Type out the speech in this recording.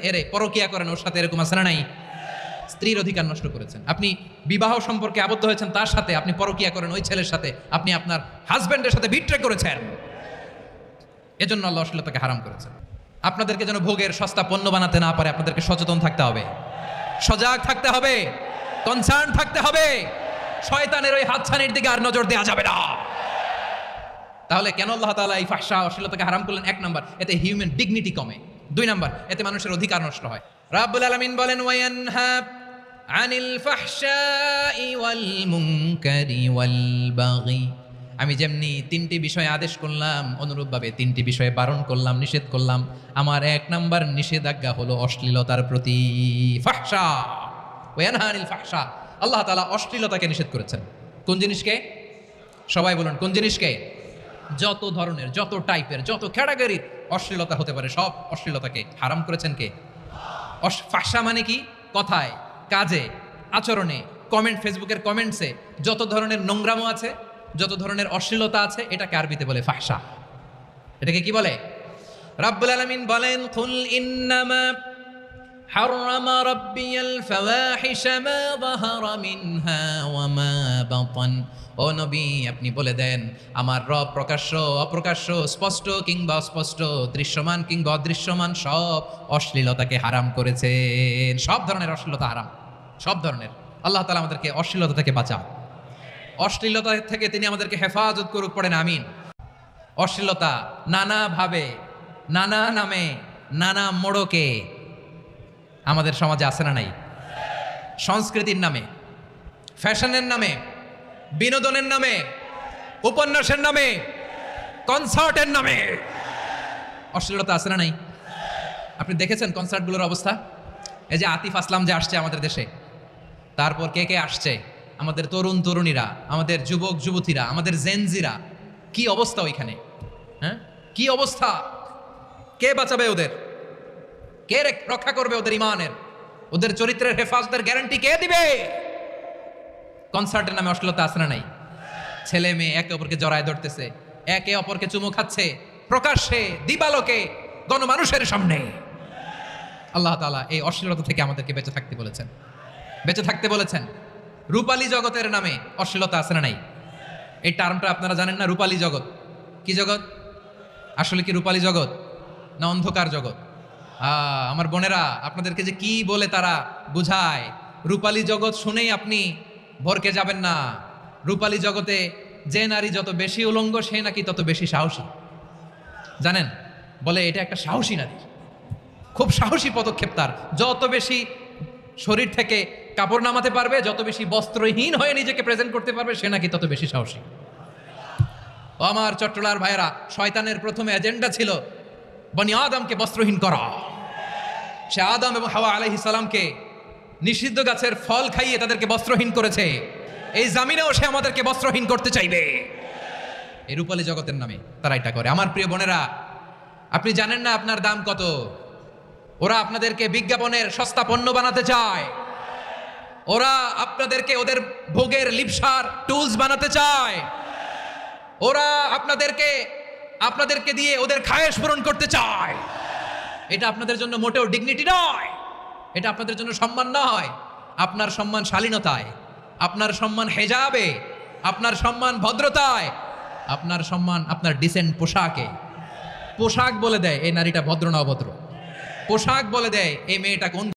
এরে পরকিয়া করেন, ওর সাথে এরকম আছে না নাই? স্ত্রীর অধিকার নষ্ট করেছেন। আপনি বিবাহ সম্পর্কে আবদ্ধ হয়েছেন তার সাথে, আপনি পরকিয়া করেন ওই ছেলের সাথে, আপনি আপনার হাজবেন্ডের সাথে বিট্রে করেছেন। এজন্য আল্লাহ অশ্লীলতাকে হারাম করেছেন। আপনাদেরকে যেন ভোগের সস্তা পণ্য বানাতে না পারে, আপনাদেরকে সচেতন থাকতে হবে, সজাগ থাকতে হবে, কনসার্ন থাকতে হবে। শয়তানের ওই হাতছানির দিকে আর নজর দেওয়া যাবে না। তাহলে কেন আল্লাহ তাআলা এই ফাহশা অশ্লীলতাকে হারাম করলেন? এক নাম্বার, এতে হিউম্যান ডিগনিটি কমে। দুই নাম্বার, এতে মানুষের অধিকার নষ্ট হয়। রাব্বুল আলামিন বলেন, ওয়ায়ানহা আনিল ফাহশাই ওয়াল মুনকারি ওয়াল বাগি। আমি যেমনি তিনটি বিষয়ে আদেশ করলাম, অনুরূপভাবে তিনটি বিষয়ে বারণ করলাম, নিষেধ করলাম। আমার এক নাম্বার নিষেধাজ্ঞা হলো অশ্লীলতার প্রতি। ফাহশা, ওয়ায়ানহা আনিল ফাহশা, আল্লাহ তাআলা অশ্লীলতাকে নিষেধ করেছেন। কোন জিনিসকে? সবাই বলুন, কোন জিনিসকে? যত ধরনের, যত টাইপের, যত ক্যাটাগরির অশ্লীলতা হতে পারে, সব অশ্লীলতাকে হারাম করেছেন কে? ফাহশা মানে কি? কথায়, কাজে, আচরণে, কমেন্ট, ফেসবুকের কমেন্টসে যত ধরনের নোংরামো আছে, যত ধরনের অশ্লীলতা আছে, এটাকে আরবিতে বলে ফাহশা। এটাকে কি বলে? রাব্বুল আলামিন বলেন, কুল ইন্নামা হাররামা রাব্বিয়াল ফাওয়াহিশা মা যাহারা মিনহা ওয়া মা বাতান। ও নবী, আপনি বলে দেন, আমার রব প্রকাশ্য, অপ্রকাশ্য, স্পষ্ট কিংবা অস্পষ্ট, দৃশ্যমান কিংবা অদৃশ্যমান সব অশ্লীলতাকে হারাম করেছেন। সব ধরনের অশ্লীলতা হারাম, সব ধরনের। আল্লাহ তাআলা আমাদেরকে অশ্লীলতা থেকে বাঁচান, অশ্লীলতা থেকে তিনি আমাদেরকে হেফাজত করুক, পড়েন আমিন। অশ্লীলতা নানাভাবে, নানা নামে, নানা মোড়কে আমাদের সমাজে আছে না নাই? সংস্কৃতির নামে, ফ্যাশনের নামে, বিনোদনের নামে, উপন্যাসের নামে, কনসার্টের নামে অশ্লীলতা আছে না নাই? আপনি দেখেছেন কনসার্টগুলোর অবস্থা? এই যে আতিফ আসলাম যে আসছে আমাদের দেশে, তারপর কে কে আসছে, আমাদের তরুণ তরুণীরা, আমাদের যুবক যুবতীরা, আমাদের জেনজিরা, কি অবস্থা ওইখানে? হ্যাঁ, কি অবস্থা? কে বাঁচাবে ওদের? কে রক্ষা করবে ওদের ইমানের, ওদের চরিত্রের হেফাজতের গ্যারান্টি কে দিবে? কনসার্টের নামে অশ্লীলতা আছে না নাই? ছেলে মেয়ে একে অপরকে জড়ায় ধরতেছে, একে অপরকে চুমু খাচ্ছে, প্রকাশ্যে, দিবালোকে, গণমানুষের সামনে। আল্লাহ তাআলা এই অশ্লীলতা থেকে আমাদেরকে বেঁচে থাকতে বলেছেন, বেঁচে থাকতে বলেছেন। রূপালী জগতের নামে অশ্লীলতা আছে না নাই? এই টার্মটা আপনারা জানেন না? রূপালী জগৎ কি জগৎ? আসলে কি রূপালী জগৎ না অন্ধকার জগৎ? আমার বোনেরা, আপনাদেরকে যে কি বলে তারা বুঝায়, রূপালী জগৎ শুনেই আপনি ভরকে যাবেন না। রূপালী জগতে যে নারী যত বেশি উলঙ্গ, সে নাকি তত বেশি সাহসী। জানেন, বলে এটা একটা সাহসী নারী, খুব সাহসী পদক্ষেপ তার। যত বেশি শরীর থেকে কাপড় নামাতে পারবে, যত বেশি বস্ত্রহীন হয়ে নিজেকে প্রেজেন্ট করতে পারবে, সে নাকি তত বেশি সাহসী। ও আমার চট্টলার ভাইয়েরা, শয়তানের প্রথমে এজেন্ডা ছিল বনি আদমকে বস্ত্রহীন করা। সে আদম এবং হাওয়া আলাইহিস সালামকে নিষিদ্ধ গাছের ফল খাইয়ে তাদেরকে বস্ত্রহীন করেছে। এই জামিনেও সে আমাদেরকে বস্ত্রহীন করতে চাইবে। এই রূপালী জগতের নামে তারা এটা করে। আমার প্রিয় বোনেরা, আপনি জানেন না আপনার দাম কত? ওরা আপনাদেরকে বিজ্ঞাপনের সস্তা পণ্য বানাতে চায়, ওরা আপনাদেরকে ওদের ভোগের লিপসার টুলস বানাতে চায়, ওরা আপনাদেরকে দিয়ে ওদের খায়েশ পূরণ করতে চায়। এটা আপনাদের জন্য মোটেও ডিগনিটি নয়, এটা আপনাদের জন্য সম্মান নয়। আপনার সম্মান শালীনতায়, আপনার সম্মান হেজাবে, আপনার সম্মান ভদ্রতায়, আপনার সম্মান আপনার ডিসেন্ট পোশাকে। পোশাক বলে দেয় এই নারীটা ভদ্র না অভদ্র, পোশাক বলে দেয় এই মেয়েটা কোন